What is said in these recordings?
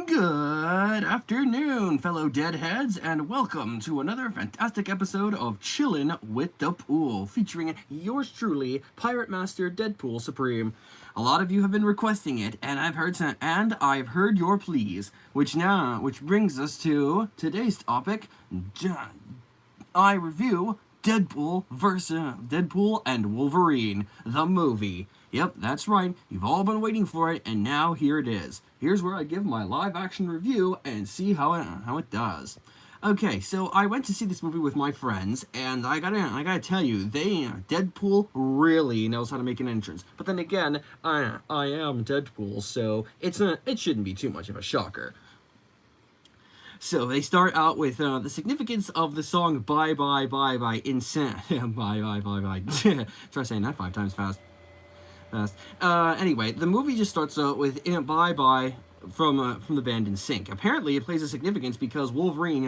Good afternoon, fellow deadheads, and welcome to another fantastic episode of Chillin' with the Pool, featuring yours truly, Pirate Master Deadpool Supreme. A lot of you have been requesting it, and I've heard your pleas, which brings us to today's topic. I review Deadpool vs. Deadpool and Wolverine, the movie. Yep, that's right. You've all been waiting for it, and now here it is. Here's where I give my live-action review and see how it does. Okay, so I went to see this movie with my friends, and I gotta tell you, Deadpool really knows how to make an entrance. But then again, I am Deadpool, so it shouldn't be too much of a shocker. So they start out with the significance of the song "Bye Bye Bye Bye" bye bye bye bye. Try saying that 5 times fast. Anyway, the movie just starts out with "Bye Bye" from the band NSYNC. Apparently, it plays a significance because Wolverine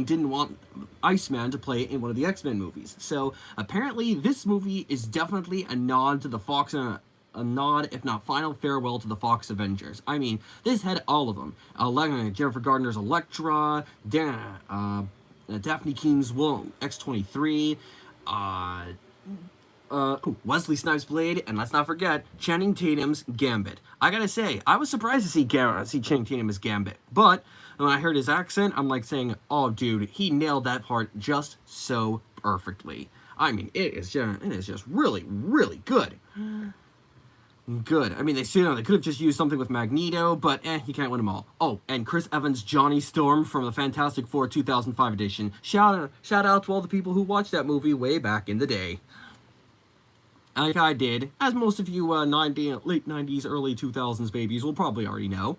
didn't want Iceman to play in one of the X-Men movies. So apparently, this movie is definitely a nod to the Fox. A nod, if not final farewell to the Fox Avengers. I mean, this had all of them. Jennifer Gardner's Elektra, Daphne Keene's X-23, Wesley Snipes' Blade, and let's not forget, Channing Tatum's Gambit. I gotta say, I was surprised to see Channing Tatum as Gambit, but when I heard his accent, I'm like saying, oh dude, he nailed that part just so perfectly. I mean, it is just really, really good. Good. I mean, they could have just used something with Magneto, but you can't win them all. Oh, and Chris Evans' Johnny Storm from the Fantastic Four 2005 edition. Shout out to all the people who watched that movie way back in the day. Like I did, as most of you late 90s, early 2000s babies will probably already know.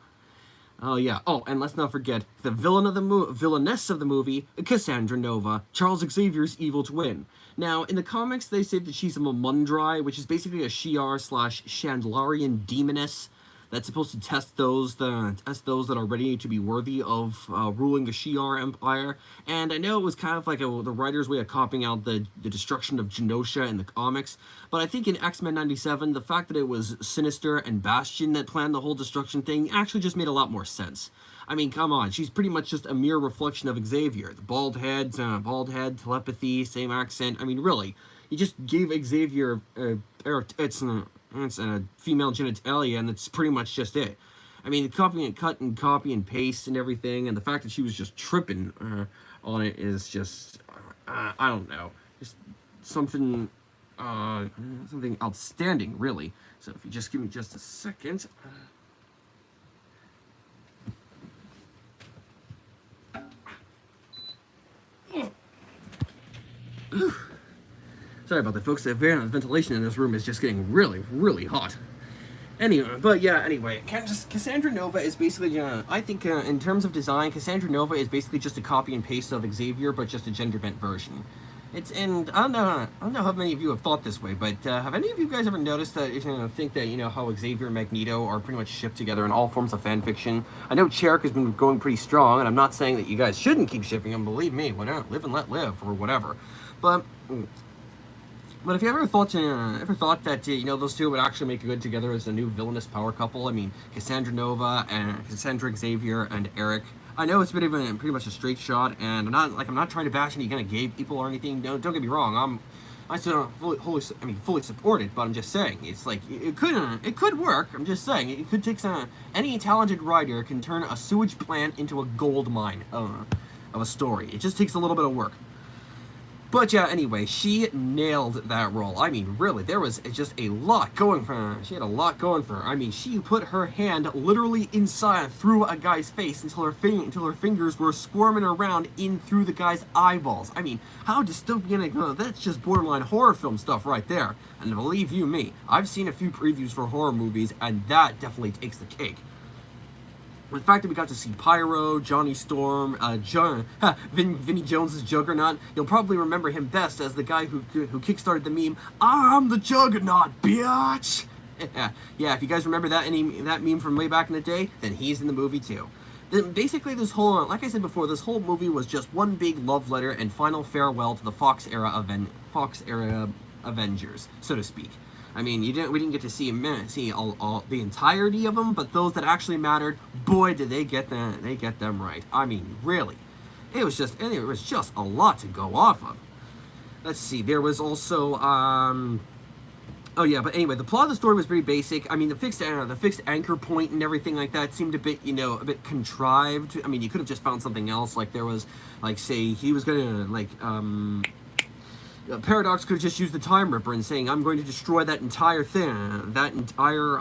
Oh yeah. Oh, and let's not forget the villainess of the movie, Cassandra Nova, Charles Xavier's evil twin. Now, in the comics, they say that she's a Mumundrai, which is basically a Shi'ar/Chandlarian demoness that's supposed to test those that are ready to be worthy of ruling the Shi'ar Empire. And I know it was kind of like the writer's way of copying out the destruction of Genosha in the comics, but I think in X-Men 97, the fact that it was Sinister and Bastion that planned the whole destruction thing actually just made a lot more sense. I mean, come on, she's pretty much just a mere reflection of Xavier. The bald head, telepathy, same accent. I mean, really, you just gave Xavier a pair of tits and a female genitalia, and that's pretty much just it. I mean, copy and paste and everything, and the fact that she was just tripping on it is just, I don't know, just something outstanding, really. So if you just give me just a second. Sorry about that, folks. The ventilation in this room is just getting really, really hot. Anyway, Cassandra Nova is basically, I think, in terms of design, Cassandra Nova is basically just a copy and paste of Xavier, but just a gender-bent version. And I don't know how many of you have thought this way, but have any of you guys ever noticed that, think that, how Xavier and Magneto are pretty much shipped together in all forms of fan fiction? I know Cherrick has been going pretty strong, and I'm not saying that you guys shouldn't keep shipping them, believe me, whatever, live and let live, or whatever. But if you ever thought that, those two would actually make good together as a new villainous power couple, I mean, Cassandra Nova and Cassandra Xavier and Eric. I know it's been pretty much a straight shot, and I'm not trying to bash any kind of gay people or anything. Don't get me wrong. I still fully support it, but I'm just saying it's like it could work. I'm just saying it could take any talented writer can turn a sewage plant into a gold mine of a story. It just takes a little bit of work. But yeah, anyway, she nailed that role. I mean, really, there was just a lot going for her. She had a lot going for her. I mean, she put her hand literally inside through a guy's face until her fingers were squirming around in through the guy's eyeballs. I mean, how dystopian? That's just borderline horror film stuff right there. And believe you me, I've seen a few previews for horror movies, and that definitely takes the cake. The fact that we got to see Pyro, Johnny Storm, Vinnie Jones's Juggernaut. You'll probably remember him best as the guy who kickstarted the meme, "I'm the Juggernaut, bitch!" Yeah, if you guys remember that meme from way back in the day, then he's in the movie too. Basically, this whole, like I said before, this whole movie was just one big love letter and final farewell to the Fox era Avengers, so to speak. I mean, we didn't get to see all the entirety of them, but those that actually mattered, boy, did they get them right. I mean, really, it was just a lot to go off of. Let's see, there was also oh yeah, but anyway, the plot of the story was pretty basic. I mean, the fixed anchor point and everything like that seemed a bit, a bit contrived. I mean, you could have just found something else. Like there was, like, say he was gonna Paradox could have just used the Time Ripper and saying, "I'm going to destroy that entire thing, that entire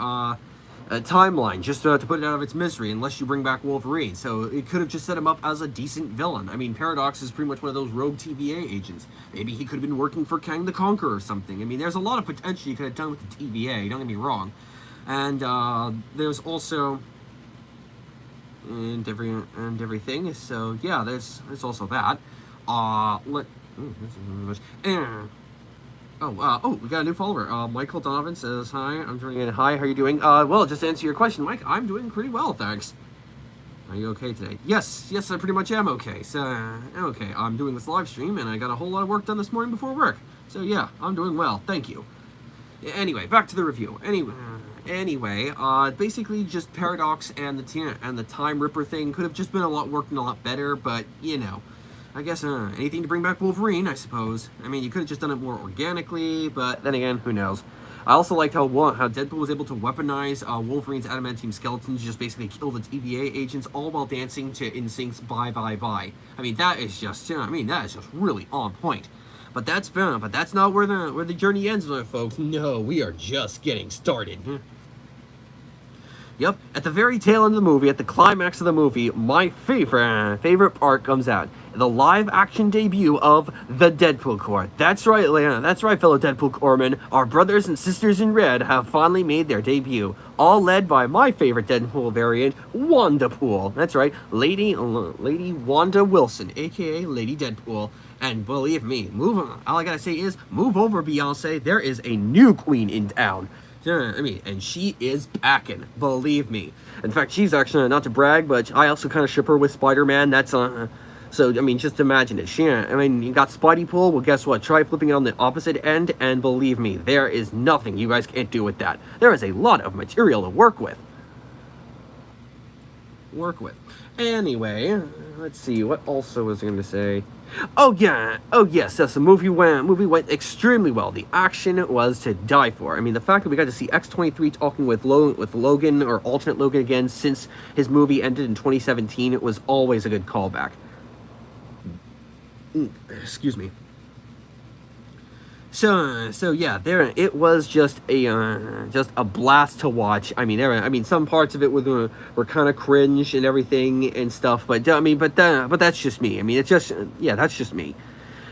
timeline, just to put it out of its misery, unless you bring back Wolverine." So it could have just set him up as a decent villain. I mean, Paradox is pretty much one of those rogue TVA agents. Maybe he could have been working for Kang the Conqueror or something. I mean, there's a lot of potential you could have done with the TVA, don't get me wrong. And there's also and everything. So yeah, there's also that. We got a new follower. Michael Donovan says, "Hi, I'm doing it. Hi, how are you doing?" Well, just to answer your question, Mike, I'm doing pretty well, thanks. Are you okay today? Yes, I pretty much am okay. So, okay, I'm doing this live stream, and I got a whole lot of work done this morning before work. So yeah, I'm doing well, thank you. Anyway, back to the review. Anyway, basically just Paradox and the Time Ripper thing could have just been worked a lot better, but I guess anything to bring back Wolverine, I suppose. I mean, you could have just done it more organically, but then again, who knows? I also liked how Deadpool was able to weaponize Wolverine's adamantium skeletons, just basically kill the TVA agents, all while dancing to NSYNC's "Bye Bye Bye." I mean, that is just really on point. But that's not where the journey ends, my folks. No, we are just getting started. Yep, at the very tail end of the movie, at the climax of the movie, my favorite part comes out. The live-action debut of the Deadpool Corps. That's right, Leanna. That's right, fellow Deadpool Corpsmen. Our brothers and sisters in red have finally made their debut. All led by my favorite Deadpool variant, Wandapool. That's right, Lady Wanda Wilson, a.k.a. Lady Deadpool. And believe me, all I gotta say is, move over, Beyonce. There is a new queen in town. And she is packing, believe me. In fact, she's actually, not to brag, but I also kind of ship her with Spider-Man. That's, so, I mean, just imagine it. You got Spidey Pool, well, guess what? Try flipping it on the opposite end, and believe me, there is nothing you guys can't do with that. There is a lot of material to work with. Anyway, let's see, what also was I going to say? Oh yes, the movie went extremely well. The action was to die for. I mean, the fact that we got to see X-23 talking with Logan, or alternate Logan again, since his movie ended in 2017, it was always a good callback. Excuse me. So yeah, it was just a blast to watch. I mean, some parts of it were kind of cringe and everything and stuff, but that's just me. I mean, that's just me.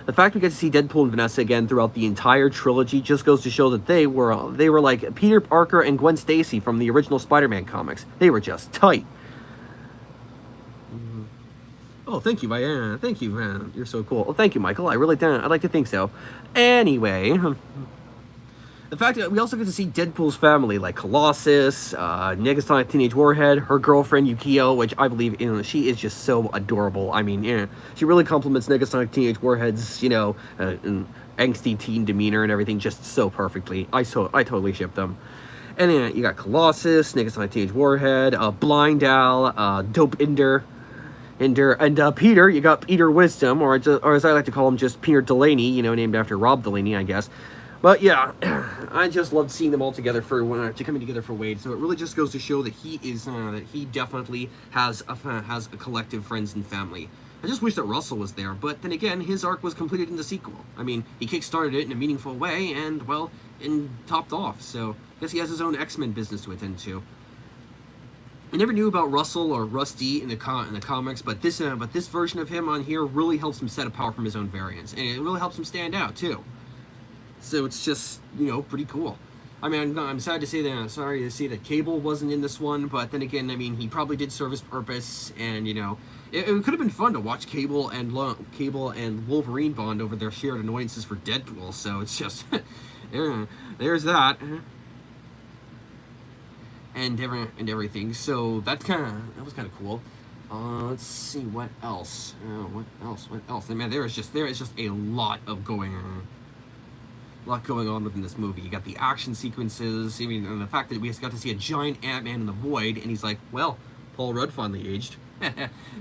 The fact we get to see Deadpool and Vanessa again throughout the entire trilogy just goes to show that they were like Peter Parker and Gwen Stacy from the original Spider-Man comics. They were just tight. Oh, thank you, man. Thank you, man. You're so cool. Well, thank you, Michael. I really don't. I'd like to think so. Anyway, the fact that we also get to see Deadpool's family, like Colossus, Negasonic Teenage Warhead, her girlfriend Yukio, which I believe she is just so adorable. I mean, she really complements Negasonic Teenage Warhead's, angsty teen demeanor and everything just so perfectly. I totally ship them. And then you got Colossus, Negasonic Teenage Warhead, Blind Al, Dope Ender, and Peter. You got Peter Wisdom, or as I like to call him, just Peter Delaney, named after Rob Delaney, I guess. But yeah, I just loved seeing them all together coming together for Wade. So it really just goes to show that he definitely has a collective friends and family. I just wish that Russell was there, but then again, his arc was completed in the sequel. I mean, he kickstarted it in a meaningful way and topped off. So I guess he has his own X-Men business to attend to. I never knew about Russell or Rusty in the comics, but this version of him on here really helps him set apart from his own variants, and it really helps him stand out too. So it's just pretty cool. I mean, I'm sorry to say that Cable wasn't in this one, but then again, I mean, he probably did serve his purpose, and it could have been fun to watch Cable and Wolverine bond over their shared annoyances for Deadpool. So it's just there's that. And everything, so that was kind of cool. Let's see what else. What else? I mean, there is just a lot of going on. a lot going on within this movie. You got the action sequences, I mean, and the fact that we just got to see a giant Ant-Man in the void, and he's like, well, Paul Rudd finally aged.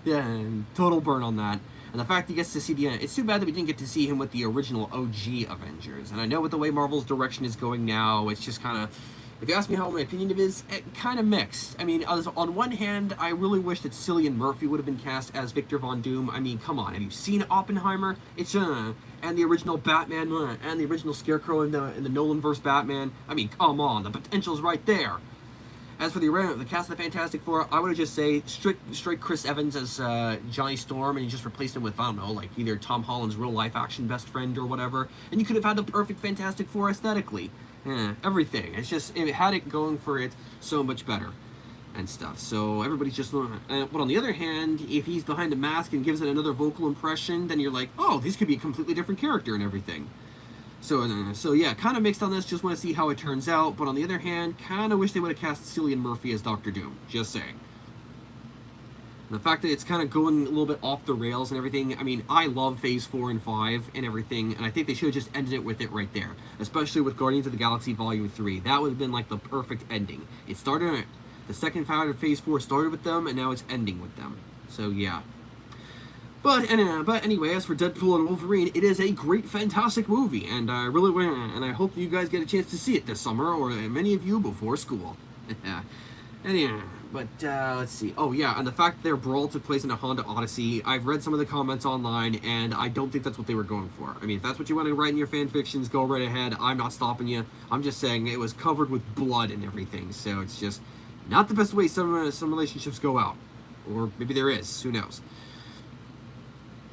Yeah, total burn on that. And the fact he gets to see the... it's too bad that we didn't get to see him with the original OG Avengers. And I know with the way Marvel's direction is going now, it's just kind of... if you ask me how my opinion of it is, it kind of mixed. I mean, on one hand, I really wish that Cillian Murphy would have been cast as Victor Von Doom. I mean, come on, have you seen Oppenheimer? It's and the original Batman and the original Scarecrow in the Nolanverse Batman. I mean, come on, the potential's right there. As for the cast of the Fantastic Four, I would have just say straight Chris Evans as Johnny Storm, and you just replaced him with, I don't know, like either Tom Holland's real life action best friend or whatever, and you could have had the perfect Fantastic Four aesthetically. Everything. It's just, it had it going for it so much better and stuff. So everybody's just, but on the other hand, if he's behind a mask and gives it another vocal impression, then you're like, oh, this could be a completely different character and everything. So yeah, kind of mixed on this, just want to see how it turns out, but on the other hand, kind of wish they would have cast Cillian Murphy as Doctor Doom, just saying. And the fact that it's kind of going a little bit off the rails and everything, I mean, I love Phase 4 and 5 and everything, and I think they should have just ended it with it right there, especially with Guardians of the Galaxy Volume 3. That would have been like the perfect ending. It started, the second part of Phase 4 started with them, and now it's ending with them. So yeah. But anyway, as for Deadpool and Wolverine, it is a great, fantastic movie, and I really and I hope you guys get a chance to see it this summer, or many of you before school. Anyway, but let's see. Oh yeah, and the fact that their brawl took place in a Honda Odyssey, I've read some of the comments online, and I don't think that's what they were going for. I mean, if that's what you want to write in your fan fictions, go right ahead. I'm not stopping you. I'm just saying it was covered with blood and everything, so it's just not the best way some relationships go out, or maybe there is. Who knows?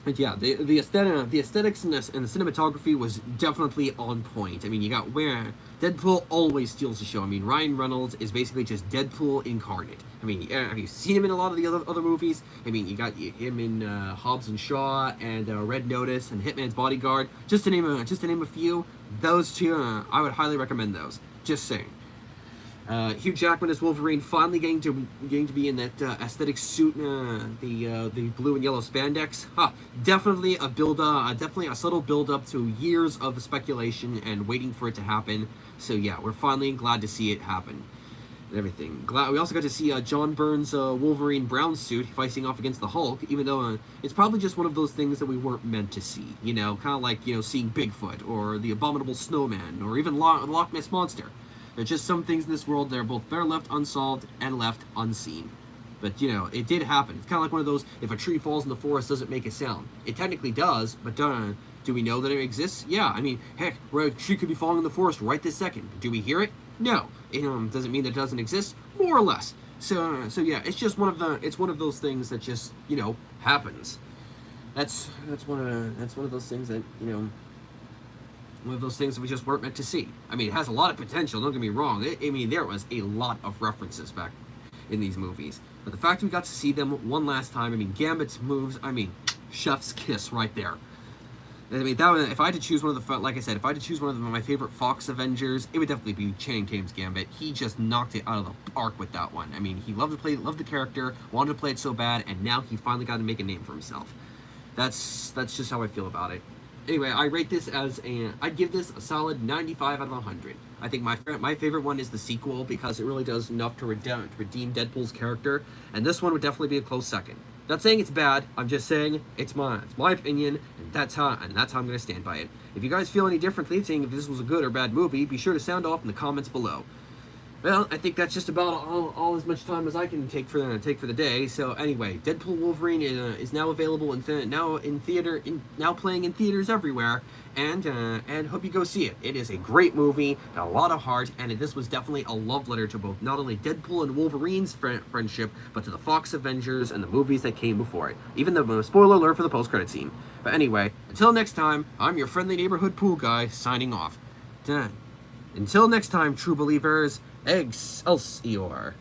But yeah, the aesthetics and the cinematography was definitely on point. I mean, you got where Deadpool always steals the show. I mean, Ryan Reynolds is basically just Deadpool incarnate. I mean, have you seen him in a lot of the other movies? I mean, you got him in Hobbs and Shaw and Red Notice and Hitman's Bodyguard. Just to name a few. Those two, I would highly recommend those. Just saying. Hugh Jackman as Wolverine, finally getting to be in that aesthetic suit, the blue and yellow spandex. Definitely definitely a subtle build up to years of speculation and waiting for it to happen. So yeah, we're finally glad to see it happen and everything. We also got to see John Byrne's Wolverine brown suit facing off against the Hulk, even though it's probably just one of those things that we weren't meant to see. You know, kind of like, you know, seeing Bigfoot or the Abominable Snowman or even Loch Ness Monster. There's just some things in this world that are both better left unsolved and left unseen. But, you know, it did happen. It's kind of like one of those, if a tree falls in the forest, does it make a sound? It technically does, but do we know that it exists? Yeah, I mean, heck, a tree could be falling in the forest right this second. Do we hear it? No. Does it mean that it doesn't exist? More or less. So yeah, it's just one of those things that just, you know, happens. That's one of those things that, you know, one of those things that we just weren't meant to see. I mean, it has a lot of potential, don't get me wrong. I mean, there was a lot of references back in these movies. But the fact we got to see them one last time, I mean, Gambit's moves, I mean, chef's kiss right there. I mean, if I had to choose one of the, like I said, if I had to choose one of my favorite Fox Avengers, it would definitely be Channing Tatum's Gambit. He just knocked it out of the park with that one. I mean, he loved the character, wanted to play it so bad, and now he finally got to make a name for himself. That's just how I feel about it. Anyway, I rate this as I'd give this a solid 95 out of 100. I think my favorite one is the sequel because it really does enough to redeem Deadpool's character, and this one would definitely be a close second. Not saying it's bad, I'm just saying it's my opinion, and that's how I'm going to stand by it. If you guys feel any differently, saying if this was a good or bad movie, be sure to sound off in the comments below. Well, I think that's just about all as much time as I can take for the day. So anyway, Deadpool Wolverine is now available now playing in theaters everywhere, and hope you go see it. It is a great movie, got a lot of heart, and this was definitely a love letter to both not only Deadpool and Wolverine's friendship, but to the Fox Avengers and the movies that came before it. Even the spoiler alert for the post-credit scene. But anyway, until next time, I'm your friendly neighborhood pool guy signing off. Done. Until next time, true believers. Excelsior!